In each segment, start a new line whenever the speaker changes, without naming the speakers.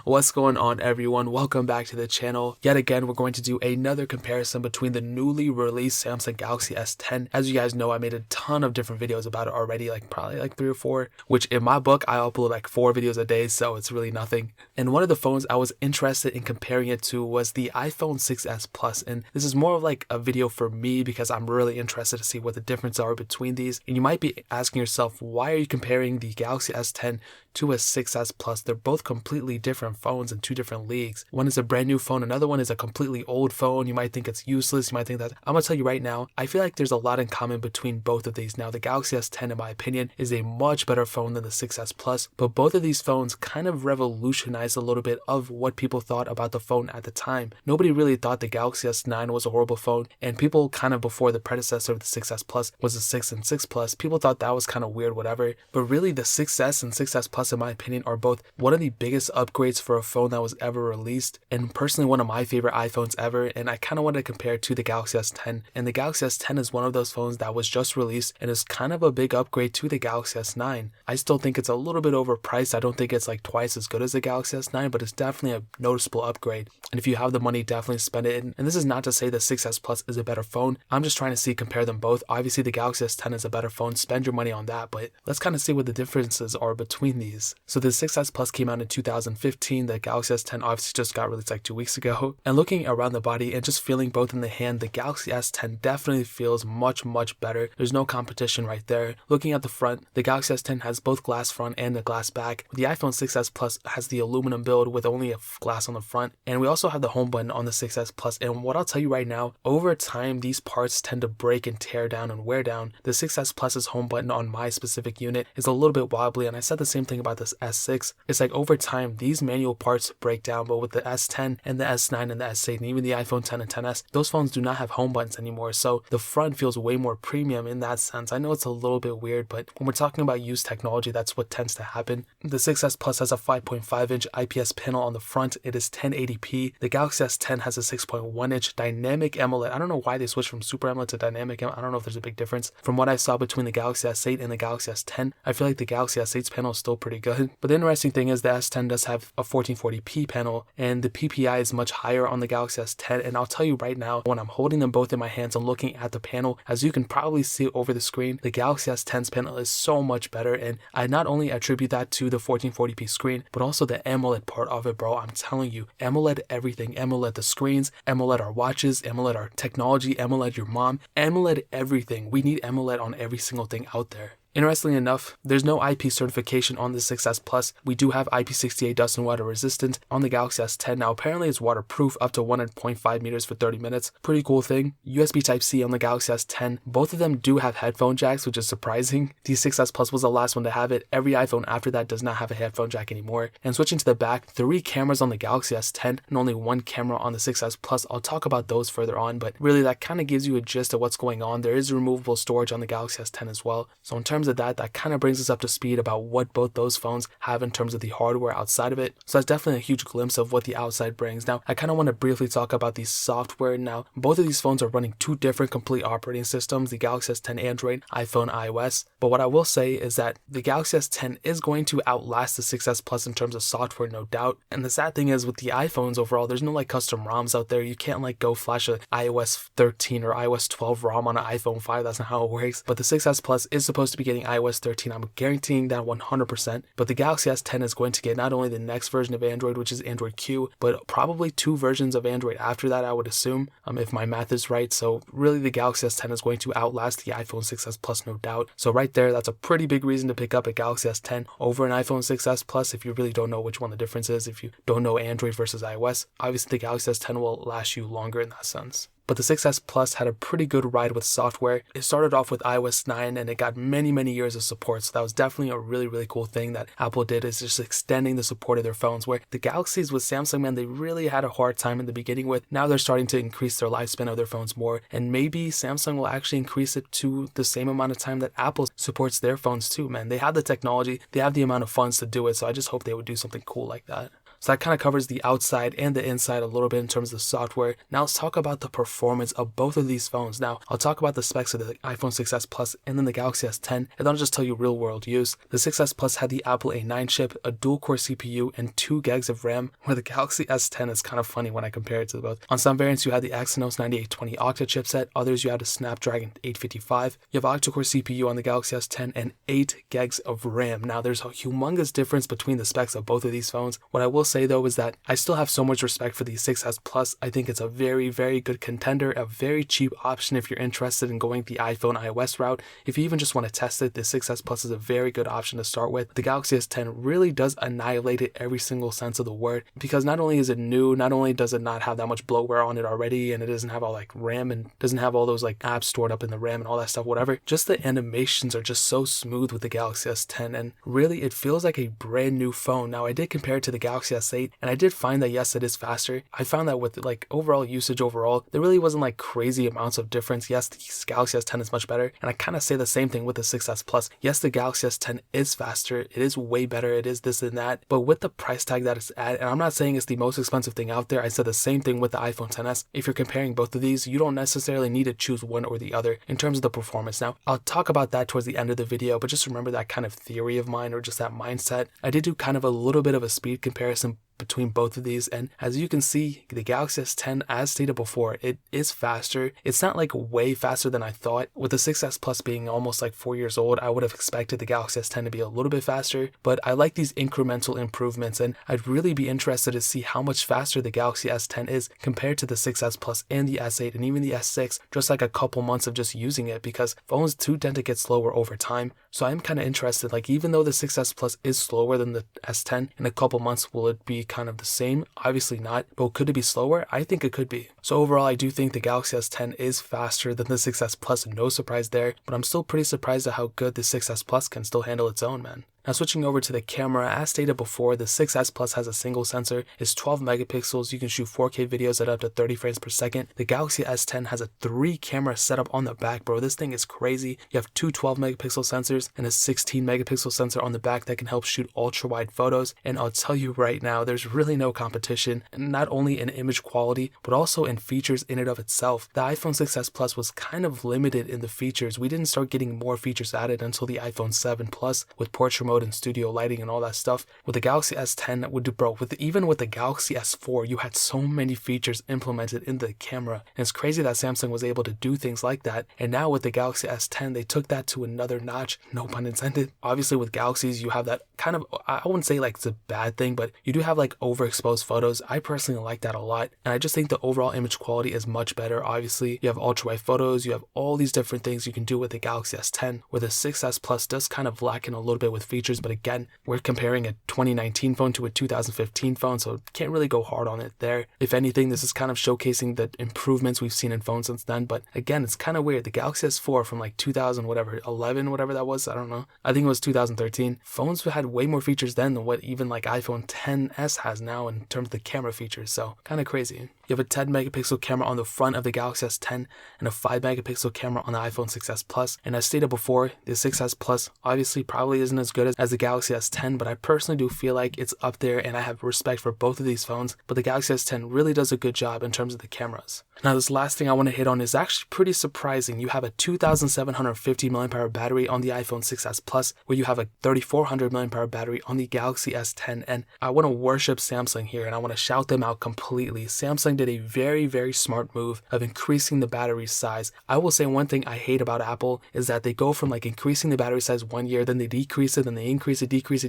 What's going on, everyone? Welcome back to the channel. Yet again, we're going to do another comparison between the newly released Samsung Galaxy S10. As you guys know, I made a ton of different videos about it already, probably 3 or 4, which in my book, I upload like 4 videos a day, so it's really nothing. And one of the phones I was interested in comparing it to was the iPhone 6s Plus. And this is more of like a video for me because I'm really interested to see what the differences are between these. And you might be asking yourself, why are you comparing the Galaxy S10 to a 6s Plus? They're both completely different phones in 2 different leagues. One is a brand new phone, another one is a completely old phone. You might think it's useless, you might think that. I'm gonna tell you right now, I feel like there's a lot in common between both of these. Now, the Galaxy S10, in my opinion, is a much better phone than the 6s Plus, but both of these phones kind of revolutionized a little bit of what people thought about the phone at the time. Nobody really thought the Galaxy S9 was a horrible phone, and people kind of before the predecessor of the 6s Plus was the 6 and 6 Plus, people thought that was kind of weird, whatever. But really, the 6s and 6s Plus, in my opinion, are both one of the biggest upgrades for a phone that was ever released, and personally one of my favorite iPhones ever. And I kind of want to compare it to the Galaxy S10, and the Galaxy S10 is one of those phones that was just released and is kind of a big upgrade to the Galaxy S9. I still think it's a little bit overpriced. I don't think it's like twice as good as the Galaxy S9, but it's definitely a noticeable upgrade, and if you have the money, definitely spend it. And this is not to say the 6s Plus is a better phone. I'm just trying to compare them both. Obviously the Galaxy S10 is a better phone, spend your money on that, but let's kind of see what the differences are between these. So the 6s Plus came out in 2015, the Galaxy S10 obviously just got released like 2 weeks ago. And looking around the body and just feeling both in the hand, the Galaxy S10 definitely feels much better. There's no competition right there. Looking at the front, the Galaxy S10 has both glass front and a glass back. The iPhone 6s Plus has the aluminum build with only a glass on the front, and we also have the home button on the 6s Plus. And what I'll tell you right now, over time these parts tend to break and tear down and wear down. The 6s Plus's home button on my specific unit is a little bit wobbly, and I said the same thing about this S6. It's like over time these manual parts break down, but with the S10 and the S9 and the S8 and even the iPhone 10 and 10s, those phones do not have home buttons anymore, so the front feels way more premium in that sense. I know it's a little bit weird, but when we're talking about used technology, that's what tends to happen. The 6s Plus has a 5.5-inch IPS panel on the front. It is 1080p. The Galaxy S10 has a 6.1-inch dynamic AMOLED. I don't know why they switched from Super AMOLED to dynamic AMOLED. I don't know if there's a big difference. From what I saw between the Galaxy S8 and the Galaxy S10, I feel like the Galaxy S8's panel is still pretty good. But the interesting thing is the S10 does have a 1440p panel, and the PPI is much higher on the Galaxy S10. And I'll tell you right now, when I'm holding them both in my hands and looking at the panel, as you can probably see over the screen, the Galaxy S10's panel is so much better. And I not only attribute that to the 1440p screen, but also the AMOLED part of it, bro. I'm telling you, AMOLED everything. AMOLED the screens, AMOLED our watches, AMOLED our technology, AMOLED your mom, AMOLED everything. We need AMOLED on every single thing out there. Interestingly enough, there's no IP certification on the 6s Plus. We do have IP68 dust and water resistant on the Galaxy S10. Now, apparently it's waterproof up to 1.5 meters for 30 minutes. Pretty cool thing. USB Type-C on the Galaxy S10. Both of them do have headphone jacks, which is surprising. The 6s Plus was the last one to have it. Every iPhone after that does not have a headphone jack anymore. And switching to the back, 3 cameras on the Galaxy S10 and only 1 camera on the 6s Plus. I'll talk about those further on, but really that kind of gives you a gist of what's going on. There is removable storage on the Galaxy S10 as well. So in terms of that kind of brings us up to speed about what both those phones have in terms of the hardware outside of it. So that's definitely a huge glimpse of what the outside brings. Now, I kind of want to briefly talk about the software. Now, both of these phones are running 2 different complete operating systems, the Galaxy S10 Android, iPhone iOS. But what I will say is that the Galaxy S10 is going to outlast the 6s Plus in terms of software, no doubt. And the sad thing is with the iPhones overall, there's no like custom ROMs out there. You can't like go flash a iOS 13 or iOS 12 ROM on an iPhone 5. That's not how it works. But the 6s Plus is supposed to be getting iOS 13. I'm guaranteeing that 100%. But the Galaxy S10 is going to get not only the next version of Android, which is Android Q, but probably 2 versions of Android after that, I would assume, if my math is right. So really the Galaxy S10 is going to outlast the iPhone 6s Plus, no doubt. So right there, that's a pretty big reason to pick up a Galaxy S10 over an iPhone 6s Plus if you really don't know which one the difference is, if you don't know Android versus iOS. Obviously the Galaxy S10 will last you longer in that sense. But the 6s Plus had a pretty good ride with software. It started off with iOS 9 and it got many years of support. So that was definitely a really cool thing that Apple did, is just extending the support of their phones, where the Galaxies with Samsung, man, they really had a hard time in the beginning with. Now they're starting to increase their lifespan of their phones more, and maybe Samsung will actually increase it to the same amount of time that Apple supports their phones too, man. They have the technology, they have the amount of funds to do it, so I just hope they would do something cool like that. So that kind of covers the outside and the inside a little bit in terms of the software. Now let's talk about the performance of both of these phones. Now I'll talk about the specs of the iPhone 6s Plus and then the Galaxy S10, and then I'll just tell you real world use. The 6s Plus had the Apple A9 chip, a dual-core CPU, and 2 gigs of RAM, where the Galaxy S10 is kind of funny when I compare it to both. On some variants, you had the Exynos 9820 octa chipset, others you had a Snapdragon 855. You have octa-core CPU on the Galaxy S10 and 8 gigs of RAM. Now there's a humongous difference between the specs of both of these phones. What I will say though is that I still have so much respect for the 6s Plus. I think it's a very, very good contender, a very cheap option if you're interested in going the iPhone iOS route. If you even just want to test it, the 6s Plus is a very good option to start with. The Galaxy S10 really does annihilate it every single sense of the word, because not only is it new, not only does it not have that much bloatware on it already, and it doesn't have all like RAM and doesn't have all those like apps stored up in the RAM and all that stuff, whatever, just the animations are just so smooth with the Galaxy S10, and really it feels like a brand new phone. Now I did compare it to the Galaxy S8, and I did find that yes, it is faster. I found that with like overall usage overall, there really wasn't like crazy amounts of difference. Yes, the Galaxy S10 is much better, and I kind of say the same thing with the 6s Plus. Yes, the Galaxy S10 is faster, it is way better, it is this and that, but with the price tag that it's at, and I'm not saying it's the most expensive thing out there, I said the same thing with the iPhone XS. If you're comparing both of these, you don't necessarily need to choose one or the other in terms of the performance. Now, I'll talk about that towards the end of the video, but just remember that kind of theory of mine, or just that mindset. I did do kind of a little bit of a speed comparison between both of these, and as you can see, the Galaxy S10, as stated before, it is faster. It's not like way faster than I thought. With the 6s Plus being almost like 4 years old, I would have expected the Galaxy S10 to be a little bit faster, but I like these incremental improvements, and I'd really be interested to see how much faster the Galaxy S10 is compared to the 6s Plus and the S8 and even the S6, just like a couple months of just using it, because phones do tend to get slower over time. So I'm kind of interested, like even though the 6s Plus is slower than the S10, in a couple months will it be kind of the same? Obviously not, but could it be slower? I think it could be. So overall, I do think the Galaxy S10 is faster than the 6s Plus, no surprise there, but I'm still pretty surprised at how good the 6s Plus can still handle its own, man. Now switching over to the camera, as stated before, the 6s Plus has a single sensor, it's 12 megapixels, you can shoot 4K videos at up to 30 frames per second. The Galaxy S10 has a 3 camera setup on the back, bro. This thing is crazy. You have two 12 megapixel sensors and a 16 megapixel sensor on the back that can help shoot ultra wide photos. And I'll tell you right now, there's really no competition, not only in image quality, but also in features in and of itself. The iPhone 6s Plus was kind of limited in the features. We didn't start getting more features added until the iPhone 7 Plus with portrait mode and studio lighting and all that stuff. With the Galaxy S10, even with the Galaxy S4, you had so many features implemented in the camera, and it's crazy that Samsung was able to do things like that. And now with the Galaxy S10, they took that to another notch, no pun intended. Obviously with Galaxies, you have that kind of, I wouldn't say like it's a bad thing, but you do have like overexposed photos. I personally like that a lot, and I just think the overall image quality is much better. Obviously you have ultra wide photos, you have all these different things you can do with the Galaxy S10, where the 6s Plus does kind of lack in a little bit with features, but again, we're comparing a 2019 phone to a 2015 phone, so can't really go hard on it there. If anything, this is kind of showcasing the improvements we've seen in phones since then, but again, it's kind of weird. The Galaxy S4 from like 11, whatever that was, I don't know, I think it was 2013, phones had way more features then than what even like iPhone XS has now in terms of the camera features, so kind of crazy. You have a 10 megapixel camera on the front of the Galaxy S10 and a 5 megapixel camera on the iPhone 6s Plus. And as stated before, the 6s Plus obviously probably isn't as good as the Galaxy S10, but I personally do feel like it's up there, and I have respect for both of these phones. But the Galaxy S10 really does a good job in terms of the cameras. Now this last thing I want to hit on is actually pretty surprising. You have a 2750 mAh battery on the iPhone 6s Plus, where you have a 3400 mAh battery on the Galaxy S10, and I want to worship Samsung here, and I want to shout them out completely. Samsung did a very, very smart move of increasing the battery size. I will say one thing I hate about Apple is that they go from like increasing the battery size 1 year, then they decrease it, then they increase it, decrease,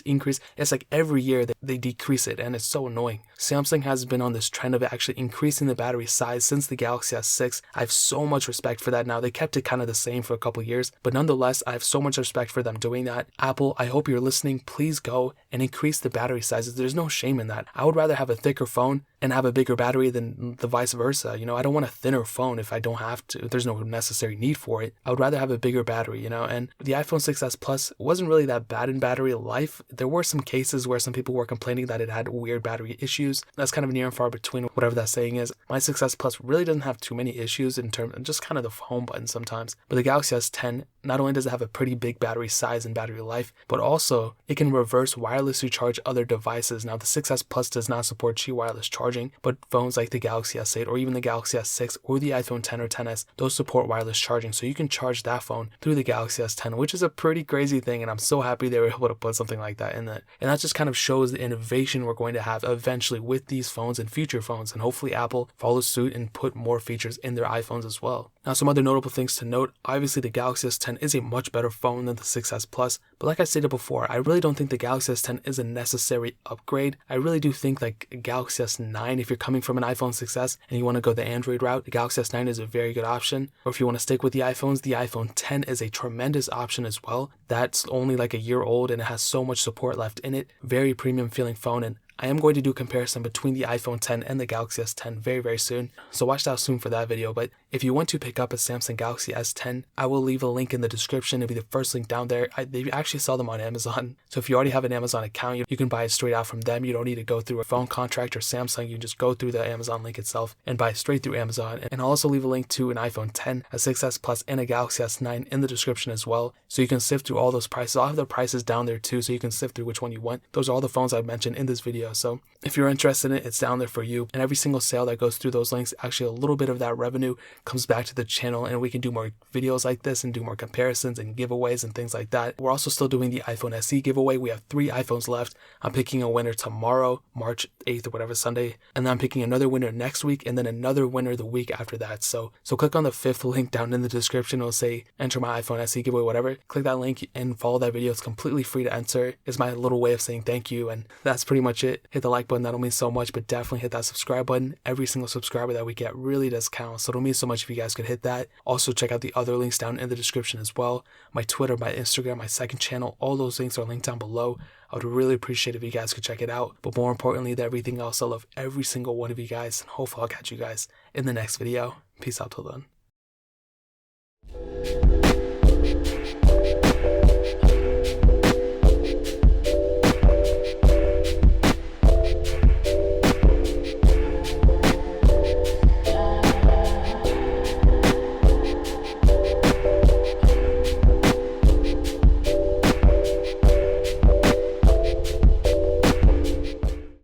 increase. It's like every year they decrease it, and it's so annoying. Samsung has been on this trend of actually increasing the battery size since the Galaxy S6. I have so much respect for that. Now they kept it kind of the same for a couple years, but nonetheless, I have so much respect for them doing that. Apple, I hope you're listening. Please go and increase the battery sizes. There's no shame in that. I would rather have a thicker phone and have a bigger battery than the vice versa. You know, I don't want a thinner phone if I don't have to. There's no necessary need for it. I would rather have a bigger battery, you know, and the iPhone 6s Plus wasn't really that bad in battery life. There were some cases where some people were complaining that it had weird battery issues. That's kind of near and far between, whatever that saying is. My 6s Plus really doesn't have too many issues in terms of just kind of the home button sometimes. But the Galaxy S10, not only does it have a pretty big battery size and battery life, but also it can reverse wirelessly charge other devices. Now the 6S Plus does not support Qi wireless charging, but phones like the Galaxy S8 or even the Galaxy S6 or the iPhone 10 or 10s, those support wireless charging. So you can charge that phone through the Galaxy S10, which is a pretty crazy thing, and I'm so happy they were able to put something like that in it. And that just kind of shows the innovation we're going to have eventually with these phones and future phones, and hopefully Apple follows suit and put more features in their iPhones as well. Now some other notable things to note, obviously the Galaxy S10 is a much better phone than the 6S Plus, but like I stated before, I really don't think the Galaxy S10 is a necessary upgrade. I really do think like Galaxy S9, if you're coming from an iPhone 6S and you want to go the Android route, the Galaxy S9 is a very good option. Or if you want to stick with the iPhones, the iPhone 10 is a tremendous option as well. That's only like a year old and it has so much support left in it. Very premium feeling phone, and I am going to do a comparison between the iPhone 10 and the Galaxy S10 very, very soon, so watch out soon for that video. But if you want to pick up a Samsung Galaxy S10, I will leave a link in the description. It'll be the first link down there. They actually sell them on Amazon, so if you already have an Amazon account, you can buy it straight out from them. You don't need to go through a phone contract or Samsung. You can just go through the Amazon link itself and buy it straight through Amazon. And I'll also leave a link to an iPhone 10, a 6S Plus, and a Galaxy S9 in the description as well, so you can sift through all those prices. I'll have the prices down there too, so you can sift through which one you want. Those are all the phones I've mentioned in this video, so if you're interested in it, it's down there for you. And every single sale that goes through those links, actually a little bit of that revenue comes back to the channel, and we can do more videos like this and do more comparisons and giveaways and things like that. We're also still doing the iPhone SE giveaway. We have 3 iPhones left. I'm picking a winner tomorrow, March 8th or whatever, Sunday, and then I'm picking another winner next week, and then another winner the week after that. So click on the 5th link down in the description. It'll say enter my iPhone SE giveaway, whatever. Click that link and follow that video. It's completely free to enter. It's my little way of saying thank you, and that's pretty much it. Hit the like button. That'll mean so much, but definitely hit that subscribe button. Every single subscriber that we get really does count, so it'll mean so much if you guys could hit that. Also check out the other links down in the description as well. My Twitter, my Instagram, my second channel, all those links are linked down below. I would really appreciate if you guys could check it out. But more importantly than everything else, I love every single one of you guys, and hopefully I'll catch you guys in the next video. Peace out till then.